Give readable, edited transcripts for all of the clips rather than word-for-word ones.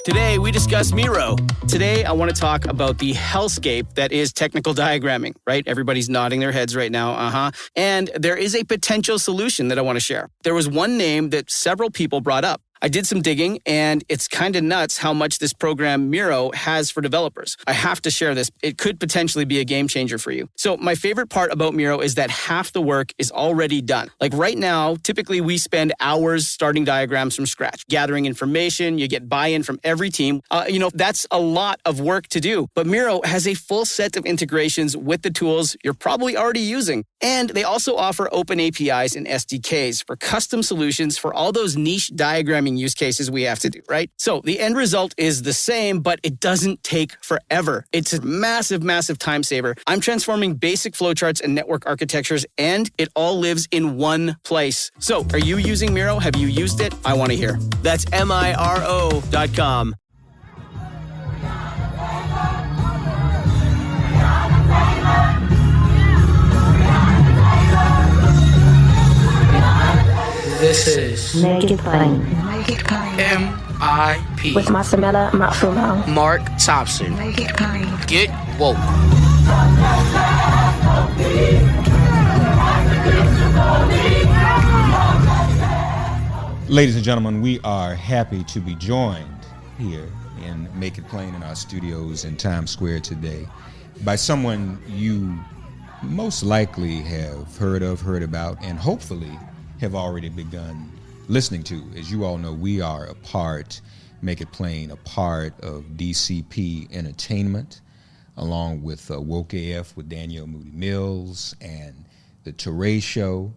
Today, we discuss Miro. Today, I want to talk about the hellscape that is technical diagramming, right? Everybody's nodding their heads right now, And there is a potential solution that I want to share. There was one name that several people brought up. I did some digging, and it's kind of nuts how much this program Miro has for developers. I have to share this. It could potentially be a game changer for you. So my favorite part about Miro is that half the work is already done. Like right now, typically we spend hours starting diagrams from scratch, gathering information. You get buy-in from every team. That's a lot of work to do. But Miro has a full set of integrations with the tools you're probably already using. And they also offer open APIs and SDKs for custom solutions for all those niche diagramming use cases we have to do, right? So the end result is the same, but it doesn't take forever. It's a massive, massive time saver. I'm transforming basic flowcharts and network architectures, and it all lives in one place. So are you using Miro? Have you used it? I want to hear. That's MIRO.com. This is Make It Plain. MIP With Masamela Matfumo. Mark Thompson. Make It Plain. Get woke. Ladies and gentlemen, we are happy to be joined here in Make It Plain in our studios in Times Square today by someone you most likely have heard about, and hopefully have already begun listening to. As you all know, we are Make It Plain, a part of DCP Entertainment, along with Woke AF with Danielle Moody Mills and the Teray Show,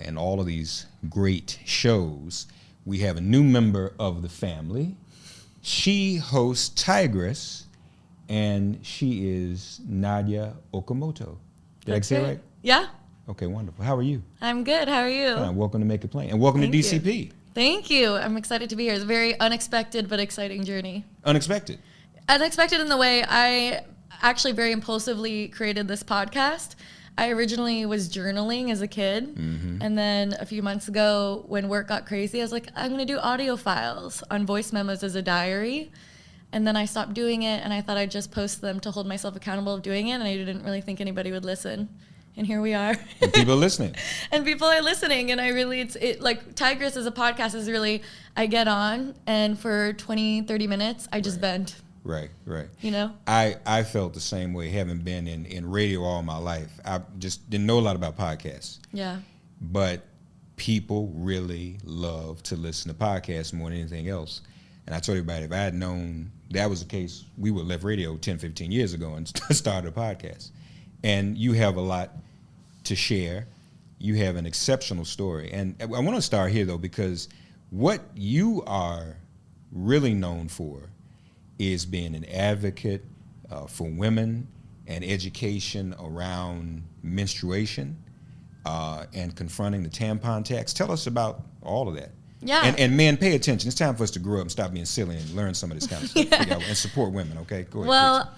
and all of these great shows. We have a new member of the family. She hosts Tigress, and she is Nadya Okamoto. Did I say it right? Yeah. Okay, wonderful. How are you? I'm good. How are you? Welcome to Make It Plain. And welcome to DCP. Thank you. I'm excited to be here. It's a very unexpected but exciting journey. Unexpected? Unexpected in the way I actually very impulsively created this podcast. I originally was journaling as a kid. Mm-hmm. And then a few months ago, when work got crazy, I was like, I'm going to do audio files on voice memos as a diary. And then I stopped doing it, and I thought I'd just post them to hold myself accountable of doing it, and I didn't really think anybody would listen. And here we are. And people are listening. And people are listening. And I really, like Tigress as a podcast is really, I get on and for 20, 30 minutes, I just vent. Right. You know? I felt the same way, having been in radio all my life. I just didn't know a lot about podcasts. Yeah. But people really love to listen to podcasts more than anything else. And I told everybody, if I had known that was the case, we would have left radio 10, 15 years ago and started a podcast. And you have a lot to share. You have an exceptional story. And I want to start here, though, because what you are really known for is being an advocate for women and education around menstruation and confronting the tampon tax. Tell us about all of that. Yeah. And men, pay attention. It's time for us to grow up and stop being silly and learn some of this kind of stuff. Yeah. And support women, okay? Go ahead.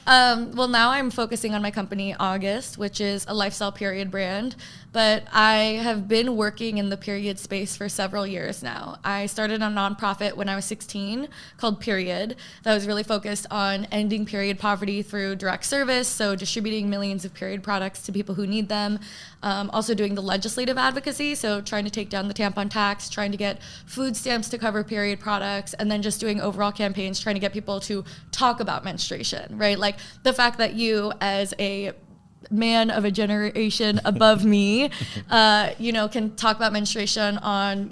Well, now I'm focusing on my company, August, which is a lifestyle period brand. But I have been working in the period space for several years now. I started a nonprofit when I was 16 called Period that was really focused on ending period poverty through direct service, so distributing millions of period products to people who need them. Also doing the legislative advocacy, so trying to take down the tampon tax, trying to get food stamps to cover period products, and then just doing overall campaigns trying to get people to talk about menstruation, right? Like the fact that you, as a man of a generation above me, can talk about menstruation on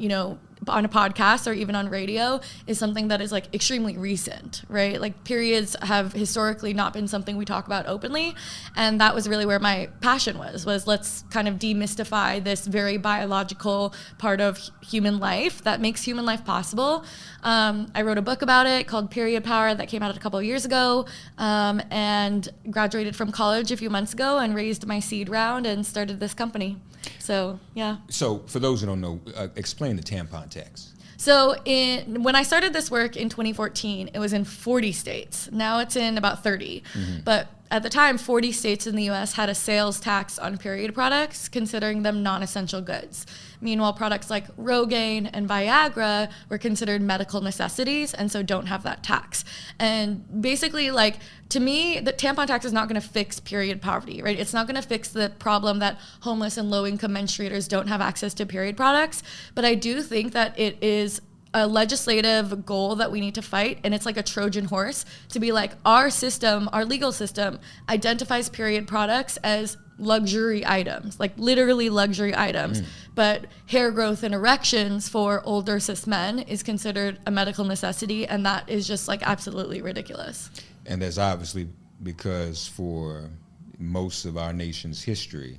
a podcast or even on radio is something that is like extremely recent, right? Like periods have historically not been something we talk about openly. And that was really where my passion was let's kind of demystify this very biological part of human life that makes human life possible. I wrote a book about it called Period Power that came out a couple of years ago, and graduated from college a few months ago and raised my seed round and started this company. So, yeah. So, for those who don't know, explain the tampon tax. So, when I started this work in 2014, it was in 40 states. Now it's in about 30. Mm-hmm. But at the time, 40 states in the US had a sales tax on period products, considering them non-essential goods. Meanwhile, products like Rogaine and Viagra were considered medical necessities and so don't have that tax. And basically, like, to me, the tampon tax is not going to fix period poverty, right? It's not going to fix the problem that homeless and low-income menstruators don't have access to period products. But I do think that it is a legislative goal that we need to fight, and it's like a Trojan horse to be like, our system, our legal system identifies period products as luxury items, like literally luxury items, but hair growth and erections for older cis men is considered a medical necessity, and that is just like absolutely ridiculous. And that's obviously because for most of our nation's history,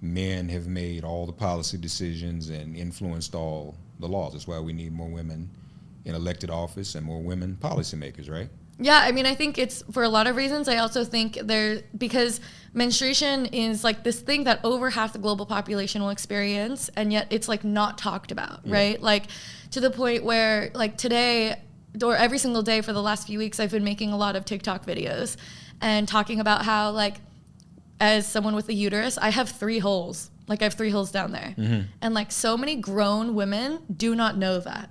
men have made all the policy decisions and influenced all the laws. That's why we need more women in elected office and more women policymakers, right? Yeah, I mean, I think it's for a lot of reasons. I also think because menstruation is like this thing that over half the global population will experience, and yet it's like not talked about, right? Like to the point where like today or every single day for the last few weeks, I've been making a lot of TikTok videos and talking about how, like, as someone with a uterus, I have 3 holes. Like, I have 3 holes down there. And like so many grown women do not know that.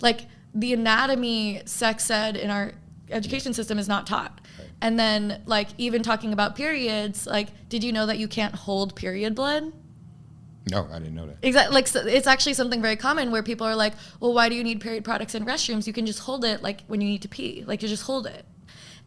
Like the anatomy, sex ed in our education system is not taught. And then like even talking about periods, like, did you know that you can't hold period blood? No, I didn't know that. Exactly. Like, so it's actually something very common where people are like, well, why do you need period products in restrooms? You can just hold it like when you need to pee. Like, you just hold it.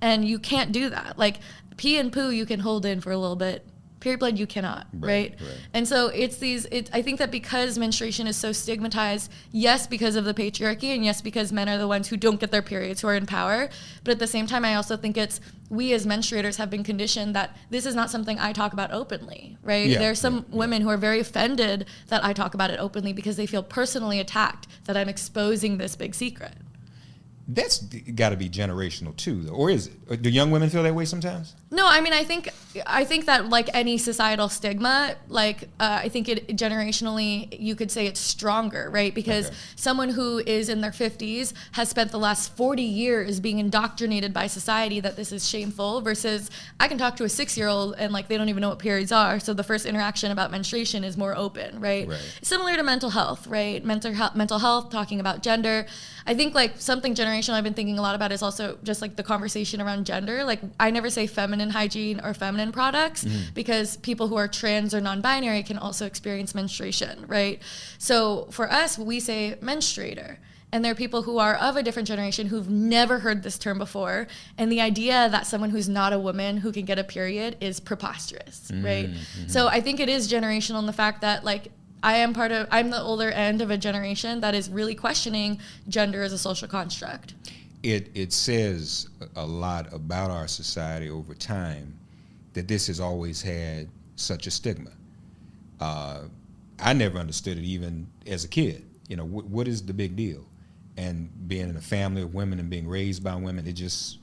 And you can't do that. Like, pee and poo you can hold in for a little bit. Period blood you cannot, right? And so I think that because menstruation is so stigmatized, yes, because of the patriarchy, and yes, because men are the ones who don't get their periods, who are in power, but at the same time, I also think it's we as menstruators have been conditioned that this is not something I talk about openly, right? Yeah, There's some women who are very offended that I talk about it openly because they feel personally attacked that I'm exposing this big secret. That's got to be generational too, though. Or is it? Do young women feel that way sometimes? No, I mean, I think that like any societal stigma, like I think it generationally, you could say it's stronger, right? Because someone who is in their 50s has spent the last 40 years being indoctrinated by society that this is shameful, versus I can talk to a 6-year-old and like they don't even know what periods are. So the first interaction about menstruation is more open, right? Similar to mental health, right? Mental health, talking about gender. I think like something generational I've been thinking a lot about is also just like the conversation around gender. Like, I never say feminine hygiene or feminine products because people who are trans or non-binary can also experience menstruation, right? So for us, we say menstruator. And there are people who are of a different generation who've never heard this term before. And the idea that someone who's not a woman who can get a period is preposterous, right? So I think it is generational in the fact that like I'm the older end of a generation that is really questioning gender as a social construct. It says a lot about our society over time that this has always had such a stigma. I never understood it even as a kid. You know, what is the big deal? And being in a family of women and being raised by women, it just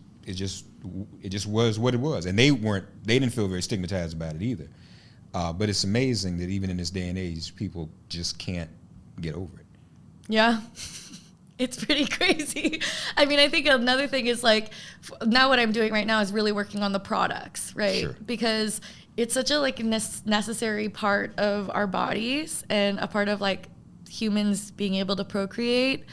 was what it was. And they didn't feel very stigmatized about it either. But it's amazing that even in this day and age, people just can't get over it. Yeah. It's pretty crazy. I mean, I think another thing is like, now what I'm doing right now is really working on the products, right? Sure. Because it's such a like necessary part of our bodies and a part of like humans being able to procreate.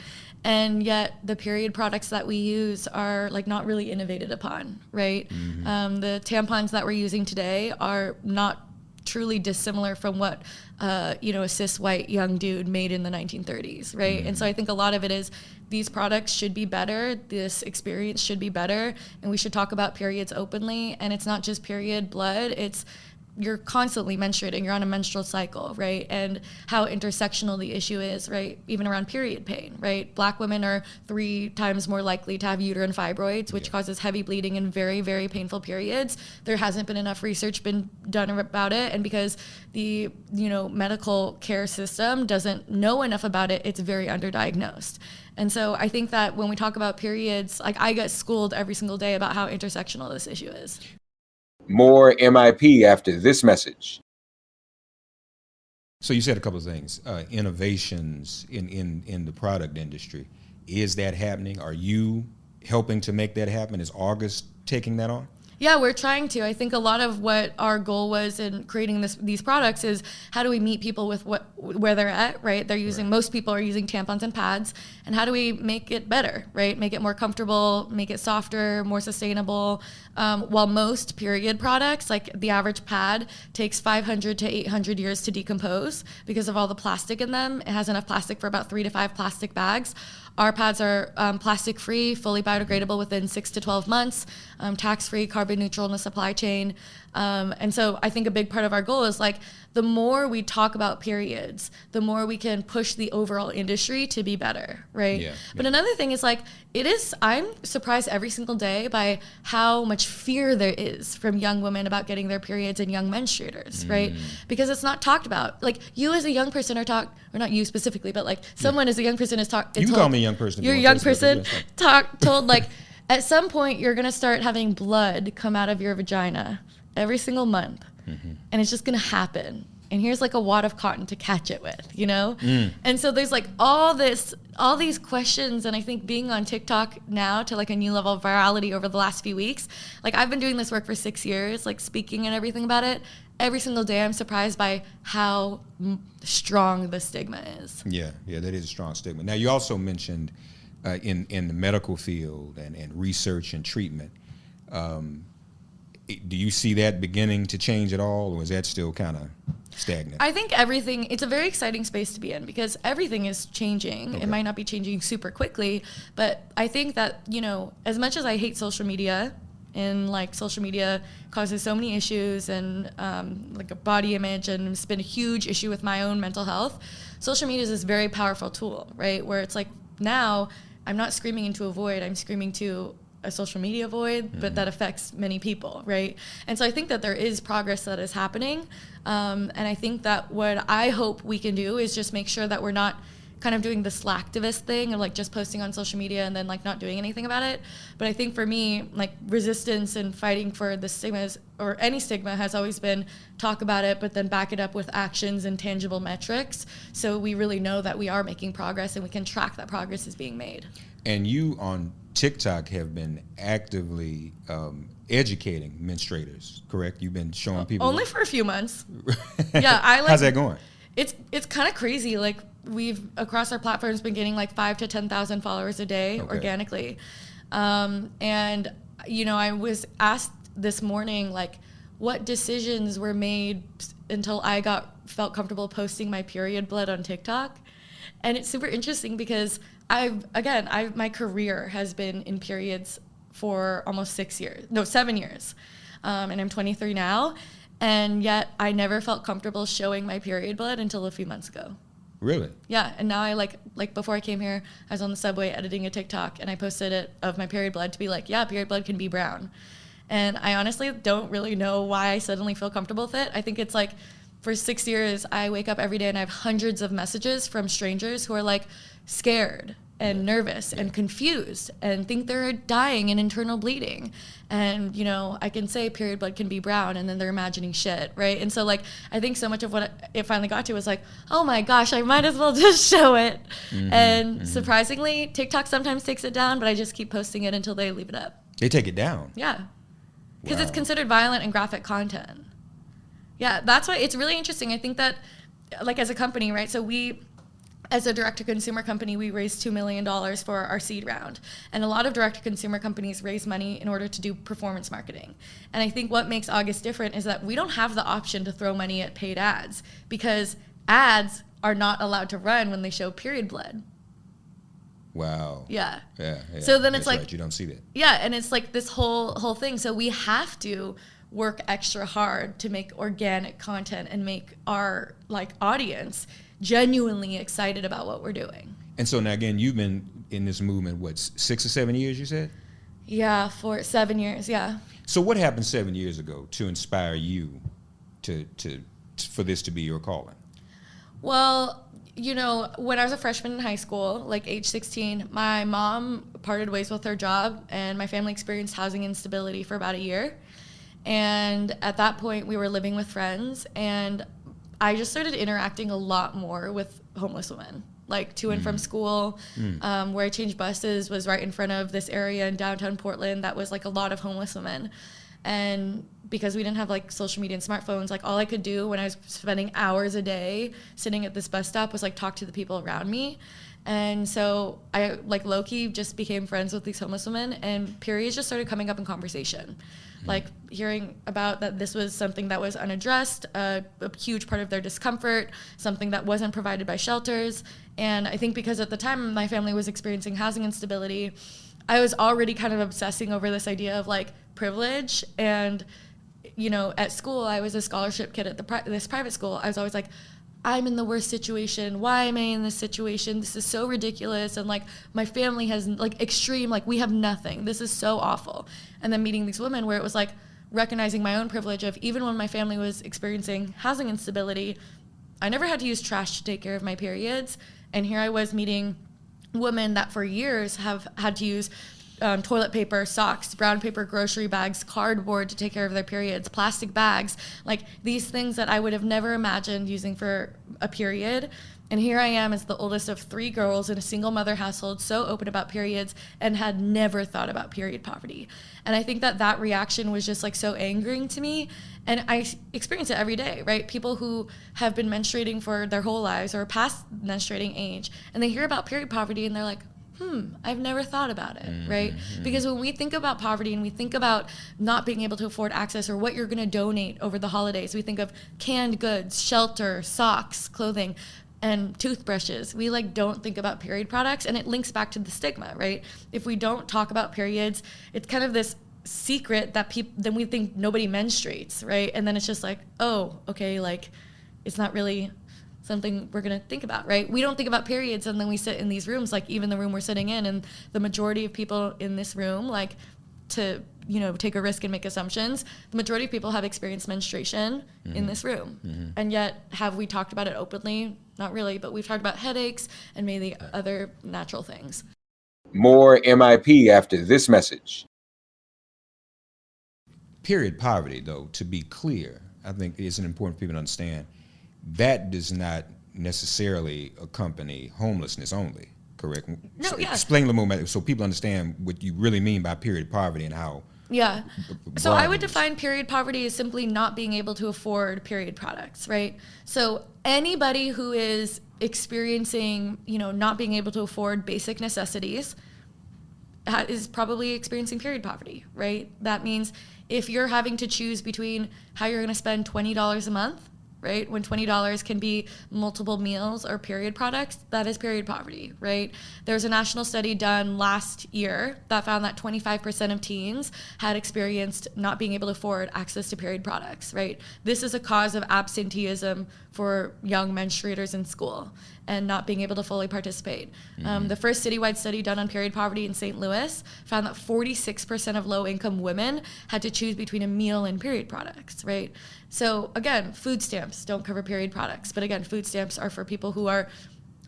And yet the period products that we use are like not really innovated upon, right? The tampons that we're using today are not truly dissimilar from what a cis white young dude made in the 1930s, right? And so I think a lot of it is these products should be better, this experience should be better, and we should talk about periods openly. And it's not just period blood, it's you're constantly menstruating, you're on a menstrual cycle, right? And how intersectional the issue is, right? Even around period pain, right? Black women are 3 times more likely to have uterine fibroids, which causes heavy bleeding and very, very painful periods. There hasn't been enough research been done about it. And because the, medical care system doesn't know enough about it, it's very underdiagnosed. And so I think that when we talk about periods, like I get schooled every single day about how intersectional this issue is. More MIP after this message. So you said a couple of things, innovations in the product industry. Is that happening? Are you helping to make that happen? Is August taking that on? Yeah, we're trying to. I think a lot of what our goal was in creating these products is how do we meet people with where they're at, right? They're using, most people are using tampons and pads, and how do we make it better, right? Make it more comfortable, make it softer, more sustainable. While most period products, like the average pad, takes 500 to 800 years to decompose because of all the plastic in them. It has enough plastic for about 3 to 5 plastic bags. Our pads are plastic-free, fully biodegradable within 6 to 12 months, tax-free, carbon neutral in the supply chain. And so I think a big part of our goal is like the more we talk about periods, the more we can push the overall industry to be better, right? Yeah, But another thing is like, I'm surprised every single day by how much fear there is from young women about getting their periods and young menstruators, right? Because it's not talked about. Like you as a young person or not you specifically, but like someone as a young person is You can call me a young person. You're a young person told like at some point you're gonna start having blood come out of your vagina every single month, and it's just gonna happen. And here's like a wad of cotton to catch it with, you know? And so there's like all these questions, and I think being on TikTok now to like a new level of virality over the last few weeks, like I've been doing this work for 6 years, like speaking and everything about it. Every single day I'm surprised by how strong the stigma is. Yeah, that is a strong stigma. Now you also mentioned in the medical field and research and treatment, do you see that beginning to change at all, or is that still kind of stagnant? I think it's a very exciting space to be in because everything is changing. Okay. It might not be changing super quickly, but I think that, you know, as much as I hate social media, and like social media causes so many issues and like a body image, and it's been a huge issue with my own mental health. Social media is this very powerful tool, right? Where it's like now I'm not screaming into a void, I'm screaming to a social media void, but that affects many people, right? And so I think that there is progress that is happening. And I think that what I hope we can do is just make sure that we're not kind of doing the slacktivist thing of like just posting on social media and then like not doing anything about it. But I think for me, like resistance and fighting for the stigmas or any stigma has always been talk about it, but then back it up with actions and tangible metrics. So we really know that we are making progress and we can track that progress is being made. And you on TikTok have been actively educating menstruators, correct? You've been showing people. Only for a few months. Yeah, How's that going? It's kind of crazy. Like we've across our platforms been getting like 5,000 to 10,000 followers a day organically, and you know I was asked this morning like what decisions were made until I felt comfortable posting my period blood on TikTok, and it's super interesting because my career has been in periods for almost 7 years, and I'm 23 now. And yet I never felt comfortable showing my period blood until a few months ago. Really? Yeah, and now I like before I came here, I was on the subway editing a TikTok and I posted it of my period blood to be like, yeah, period blood can be brown. And I honestly don't really know why I suddenly feel comfortable with it. I think it's like for 6 years, I wake up every day and I have hundreds of messages from strangers who are like scared and nervous and confused and think they're dying in internal bleeding. And, you know, I can say period blood can be brown and then they're imagining shit, right? And so, like, I think so much of what it finally got to was like, oh my gosh, I might as well just show it. Surprisingly, TikTok sometimes takes it down, but I just keep posting it until they leave it up. They take it down? Yeah. Because it's considered violent and graphic content. Yeah, that's why it's really interesting. I think that, like, as a company, right, so as a direct-to-consumer company, we raised $2 million for our seed round. And a lot of direct-to-consumer companies raise money in order to do performance marketing. And I think what makes August different is that we don't have the option to throw money at paid ads because ads are not allowed to run when they show period blood. Wow. Yeah. Yeah. So then it's like, right. You don't see that. Yeah, and it's like this whole thing. So we have to work extra hard to make organic content and make our like audience genuinely excited about what we're doing. And so now again, you've been in this movement, what, 6 or 7 years, you said? Yeah, for 7 years, yeah. So what happened 7 years ago to inspire you for this to be your calling? Well, you know, when I was a freshman in high school, like age 16, my mom parted ways with her job and my family experienced housing instability for about a year. And at that point, we were living with friends and I just started interacting a lot more with homeless women, like to and from school. Where I changed buses was right in front of this area in downtown Portland that was like a lot of homeless women. And because we didn't have like social media and smartphones, like all I could do when I was spending hours a day sitting at this bus stop was like talk to the people around me. And so I like low-key just became friends with these homeless women, and periods just started coming up in conversation. Like hearing about that this was something that was unaddressed, a huge part of their discomfort, something that wasn't provided by shelters. And I think because at the time my family was experiencing housing instability, I was already kind of obsessing over this idea of like privilege. And, you know, at school, I was a scholarship kid at this private school. I was always like, I'm in the worst situation. Why am I in this situation? This is so ridiculous. And like my family has like extreme, like we have nothing. This is so awful. And then meeting these women where it was like recognizing my own privilege of even when my family was experiencing housing instability, I never had to use trash to take care of my periods. And here I was meeting women that for years have had to use toilet paper, socks, brown paper, grocery bags, cardboard to take care of their periods, plastic bags, like these things that I would have never imagined using for a period. And here I am as the oldest of 3 girls in a single mother household, so open about periods and had never thought about period poverty. And I think that that reaction was just like so angering to me. And I experience it every day, right? People who have been menstruating for their whole lives or past menstruating age, and they hear about period poverty and they're like, I've never thought about it, right? Because when we think about poverty and we think about not being able to afford access or what you're gonna donate over the holidays, we think of canned goods, shelter, socks, clothing, and toothbrushes. We like don't think about period products, and it links back to the stigma, right? If we don't talk about periods, it's kind of this secret that then we think nobody menstruates, right? And then it's just like, oh, okay, like it's not really something we're gonna think about, right? We don't think about periods, and then we sit in these rooms, like even the room we're sitting in, and the majority of people in this room, like to, you know, take a risk and make assumptions, the majority of people have experienced menstruation in this room. And yet, have we talked about it openly? Not really, but we've talked about headaches and maybe other natural things. More MIP after this message. Period poverty, though, to be clear, I think it's important for people to understand, that does not necessarily accompany homelessness only, correct? No, yeah. Explain a little more so people understand what you really mean by period poverty and how. Yeah. So I would define period poverty as simply not being able to afford period products, right? So anybody who is experiencing, you know, not being able to afford basic necessities is probably experiencing period poverty, right? That means if you're having to choose between how you're going to spend $20 a month, right? When $20 can be multiple meals or period products, that is period poverty, right? There's a national study done last year that found that 25% of teens had experienced not being able to afford access to period products, right? This is a cause of absenteeism for young menstruators in school and not being able to fully participate. The first citywide study done on period poverty in St. Louis found that 46% of low-income women had to choose between a meal and period products, right? So again, food stamps don't cover period products, but again, food stamps are for people who are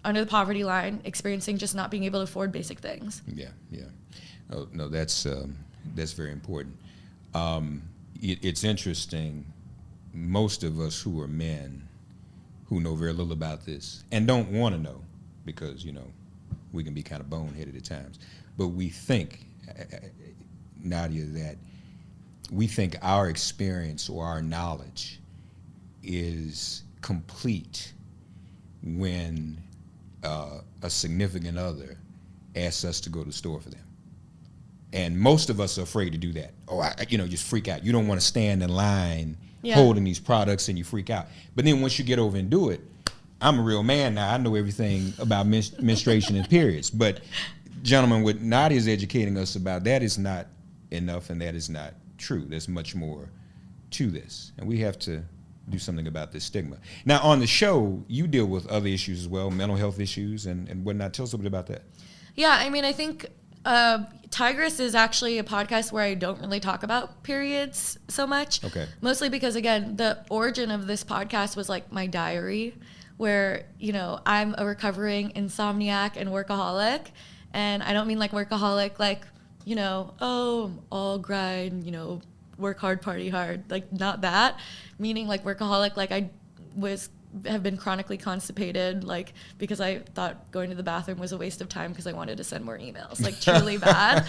under the poverty line, experiencing just not being able to afford basic things. Yeah. Oh, no, that's very important. It's interesting, most of us who are men who know very little about this and don't want to know, because, you know, we can be kind of boneheaded at times, but we think, Nadia, that we think our experience or our knowledge is complete when a significant other asks us to go to the store for them. And most of us are afraid to do that. Just freak out. You don't want to stand in line holding these products and you freak out. But then once you get over and do it, I'm a real man now. I know everything about menstruation and periods. But gentlemen, what Nadia's educating us about, that is not enough and that is not true. There's much more to this. And we have to do something about this stigma. Now, on the show, you deal with other issues as well, mental health issues and whatnot. Tell us a bit about that. Yeah, I mean, I think Tigress is actually a podcast where I don't really talk about periods so much. Okay. Mostly because, again, the origin of this podcast was like my diary, where, you know, I'm a recovering insomniac and workaholic. And I don't mean like workaholic, like, you know, all grind, you know, work hard, party hard. Like, not that. Meaning like workaholic, like I have been chronically constipated, like because I thought going to the bathroom was a waste of time because I wanted to send more emails, like truly bad.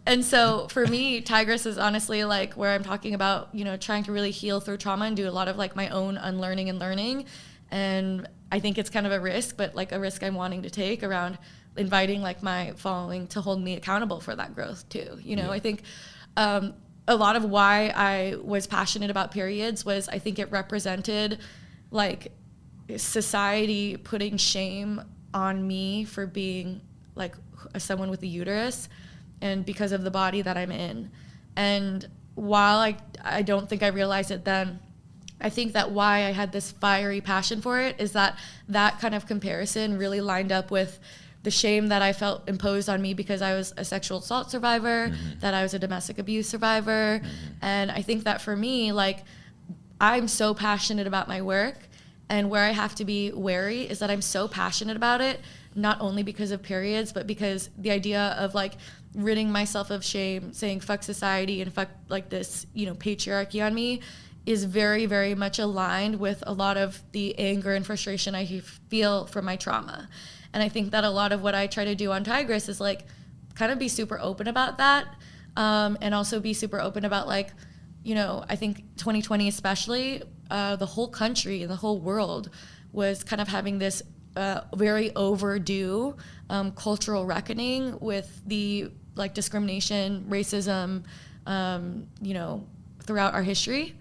And so for me, Tigress is honestly like where I'm talking about, trying to really heal through trauma and do a lot of like my own unlearning and learning. And I think it's kind of a risk, but like a risk I'm wanting to take around inviting like my following to hold me accountable for that growth too. I think a lot of why I was passionate about periods was I think it represented like society putting shame on me for being like someone with a uterus and because of the body that I'm in. And while I don't think I realized it then, I think that why I had this fiery passion for it is that kind of comparison really lined up with the shame that I felt imposed on me because I was a sexual assault survivor, that I was a domestic abuse survivor. And I think that for me, like, I'm so passionate about my work, and where I have to be wary is that I'm so passionate about it, not only because of periods, but because the idea of like ridding myself of shame, saying fuck society and fuck like this, patriarchy on me is very, very much aligned with a lot of the anger and frustration I feel from my trauma. And I think that a lot of what I try to do on Tigress is like kind of be super open about that, and also be super open about like, I think 2020 especially, the whole country and the whole world was kind of having this very overdue cultural reckoning with the like discrimination, racism, throughout our history.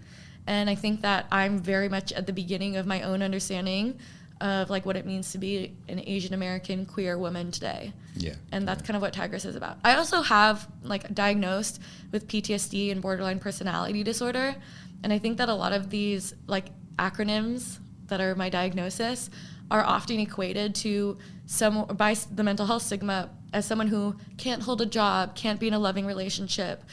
And I think that I'm very much at the beginning of my own understanding of like what it means to be an Asian American queer woman today. Yeah. And that's kind of what Tigress is about. I also have like diagnosed with PTSD and borderline personality disorder. And I think that a lot of these like acronyms that are my diagnosis are often equated to by the mental health stigma as someone who can't hold a job, can't be in a loving relationship,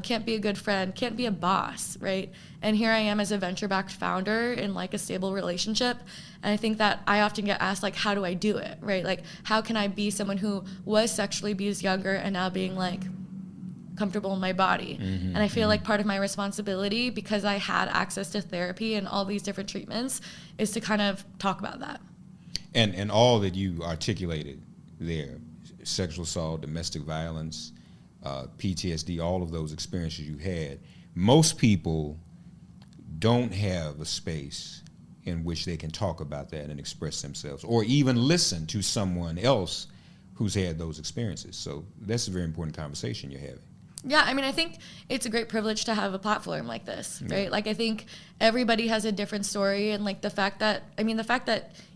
can't be a good friend, can't be a boss, right? And here I am as a venture-backed founder in like a stable relationship. And I think that I often get asked like, how do I do it, right? Like, how can I be someone who was sexually abused younger and now being like comfortable in my body? And I feel like part of my responsibility, because I had access to therapy and all these different treatments, is to kind of talk about that. And all that you articulated there, sexual assault, domestic violence, PTSD, all of those experiences you had, most people don't have a space in which they can talk about that and express themselves, or even listen to someone else who's had those experiences. So that's a very important conversation you're having. Yeah, I mean, I think it's a great privilege to have a platform like this, right? Yeah. Like, I think everybody has a different story, and like the fact that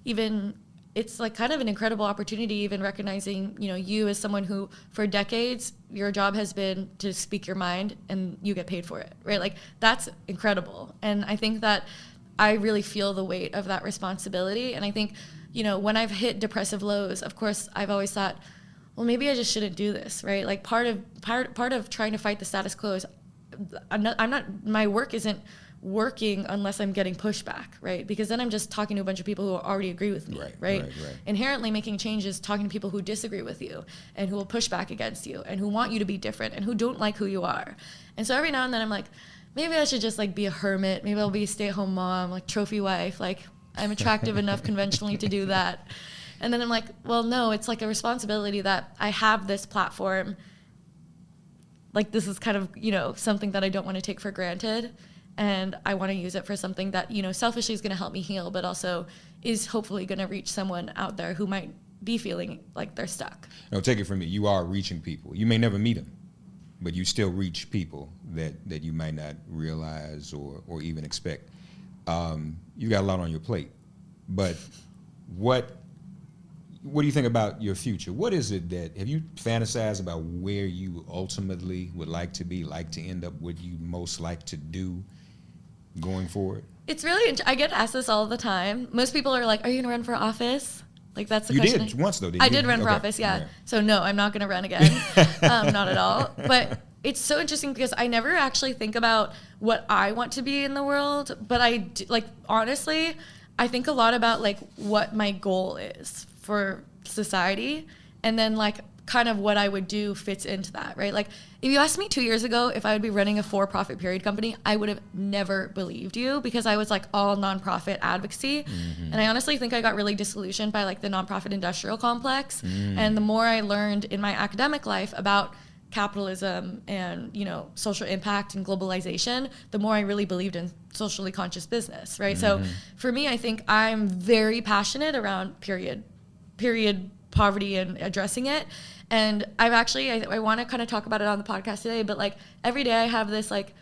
even it's like kind of an incredible opportunity, even recognizing, you as someone who for decades, your job has been to speak your mind and you get paid for it, right? Like, that's incredible. And I think that I really feel the weight of that responsibility. And I think, when I've hit depressive lows, of course, I've always thought, well, maybe I just shouldn't do this, right? Like part of trying to fight the status quo is my work isn't working unless I'm getting pushback, right? Because then I'm just talking to a bunch of people who already agree with me, right? Inherently making changes, talking to people who disagree with you and who will push back against you and who want you to be different and who don't like who you are. And so every now and then I'm like, maybe I should just like be a hermit. Maybe I'll be a stay-at-home mom, like trophy wife. Like, I'm attractive enough conventionally to do that. And then I'm like, well, no, it's like a responsibility that I have this platform. Like, this is kind of, something that I don't want to take for granted. And I want to use it for something that, selfishly is going to help me heal, but also is hopefully going to reach someone out there who might be feeling like they're stuck. No, take it from me. You are reaching people. You may never meet them, but you still reach people that you might not realize or even expect. You got a lot on your plate. But what do you think about your future? What is it have you fantasized about where you ultimately would like to be, like to end up, what you most like to do going forward? It's really, I get asked this all the time. Most people are like, are you going to run for office? Like, that's the question. You did once, though, didn't you? I did run for office, yeah. So no, I'm not going to run again. Not at all. But it's so interesting because I never actually think about what I want to be in the world. But honestly, I think a lot about like what my goal is for society, and then like kind of what I would do fits into that, right? Like, if you asked me 2 years ago if I would be running a for-profit period company, I would have never believed you, because I was like all nonprofit advocacy. And I honestly think I got really disillusioned by like the nonprofit industrial complex. And the more I learned in my academic life about capitalism and, social impact and globalization, the more I really believed in socially conscious business, right? So for me, I think I'm very passionate around period poverty and addressing it. And I want to kind of talk about it on the podcast today, but like every day I have this like,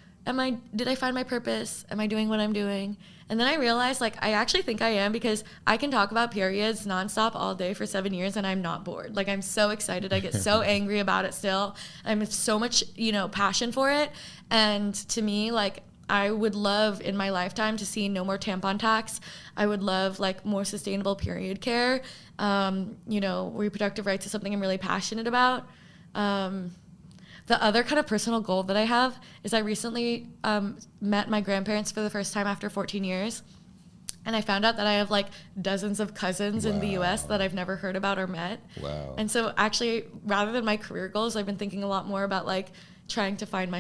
did I find my purpose? Am I doing what I'm doing? And then I realized like, I actually think I am, because I can talk about periods nonstop all day for 7 years and I'm not bored. Like I'm so excited. I get so angry about it still. I'm so much, passion for it. And to me, like, I would love in my lifetime to see no more tampon tax. I would love like more sustainable period care. Reproductive rights is something I'm really passionate about. The other kind of personal goal that I have is I recently met my grandparents for the first time after 14 years. And I found out that I have like dozens of cousins in the US that I've never heard about or met. Wow. And so actually, rather than my career goals, I've been thinking a lot more about like trying to find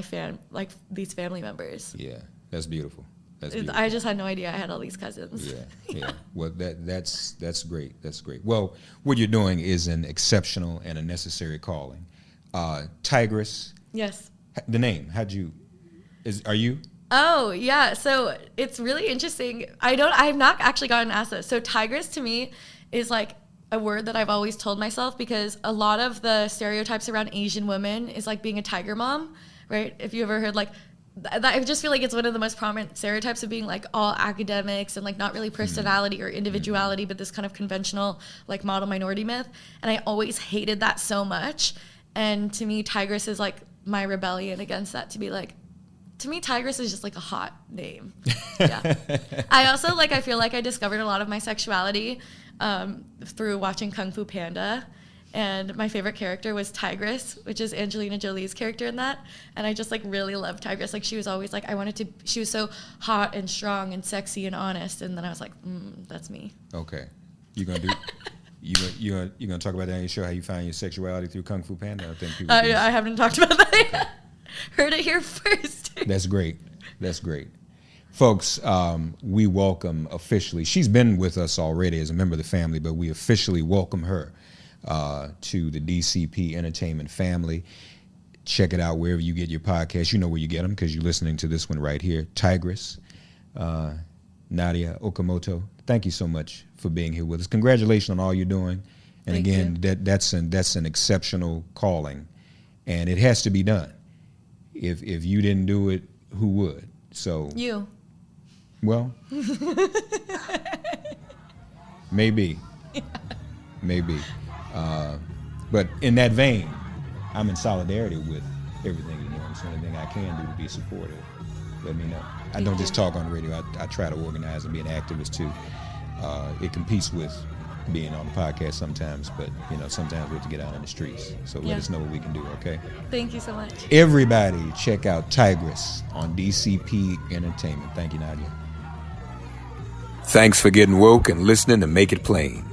these family members. Yeah, that's beautiful. I just had no idea I had all these cousins. Yeah. Well, that's great. That's great. Well, what you're doing is an exceptional and a necessary calling. Tigress. Yes. The name. Are you? Oh, yeah. So it's really interesting. I've not actually gotten asked this. So Tigress to me is like a word that I've always told myself, because a lot of the stereotypes around Asian women is like being a tiger mom, right? If you ever heard like that, I just feel like it's one of the most prominent stereotypes of being like all academics and like not really personality or individuality, but this kind of conventional like model minority myth. And I always hated that so much. And to me, Tigress is like my rebellion against that, to me, Tigress is just like a hot name. Yeah. I also I feel like I discovered a lot of my sexuality through watching Kung Fu Panda. And my favorite character was Tigress, which is Angelina Jolie's character in that. And I just really loved Tigress. She was always she was so hot and strong and sexy and honest. And then I was like, that's me. Okay. You gonna talk about that on your show, how you found your sexuality through Kung Fu Panda? I think people I haven't talked about that yet. Heard it here first. That's great. Folks, we welcome officially, she's been with us already as a member of the family, but we officially welcome her to the DCP Entertainment family. Check it out wherever you get your podcast. You know where you get them because you're listening to this one right here. Tigress, Nadya Okamoto, thank you so much for being here with us. Congratulations on all you're doing. And thank again, you. that's an exceptional calling, and it has to be done. If you didn't do it, who would? So you. Well, maybe. But in that vein, I'm in solidarity with everything you're doing. So anything I can do to be supportive, let me know. I don't just talk on the radio. I try to organize and be an activist too. It competes with being on the podcast sometimes, but sometimes we have to get out in the streets. So let us know what we can do, okay? Thank you so much. Everybody check out Tigress on DCP Entertainment. Thank you, Nadya. Thanks for getting woke and listening to Make It Plain.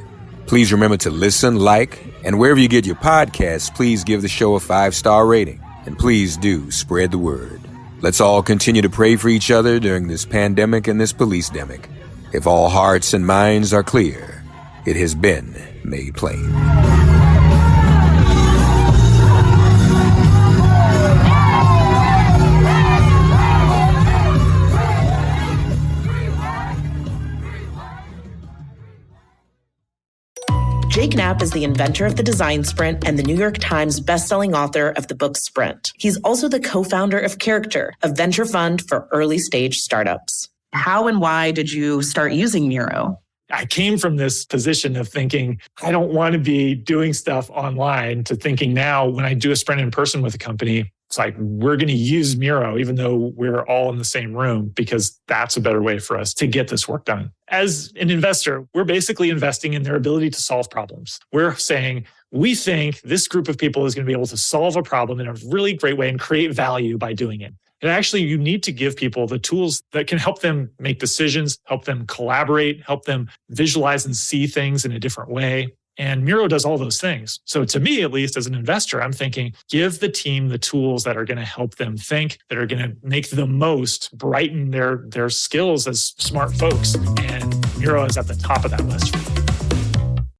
Please remember to listen, like, and wherever you get your podcasts, please give the show a 5-star rating. And please do spread the word. Let's all continue to pray for each other during this pandemic and this police-demic. If all hearts and minds are clear, it has been made plain. Jake Knapp is the inventor of the design sprint and the New York Times bestselling author of the book Sprint. He's also the co-founder of Character, a venture fund for early stage startups. How and why did you start using Miro? I came from this position of thinking, I don't want to be doing stuff online, to thinking now when I do a sprint in person with a company, it's like, we're going to use Miro, even though we're all in the same room, because that's a better way for us to get this work done. As an investor, we're basically investing in their ability to solve problems. We're saying, we think this group of people is going to be able to solve a problem in a really great way and create value by doing it. And actually, you need to give people the tools that can help them make decisions, help them collaborate, help them visualize and see things in a different way. And Miro does all those things. So to me, at least as an investor, I'm thinking, give the team the tools that are going to help them think, that are going to make the most, brighten their skills as smart folks. And Miro is at the top of that list for me.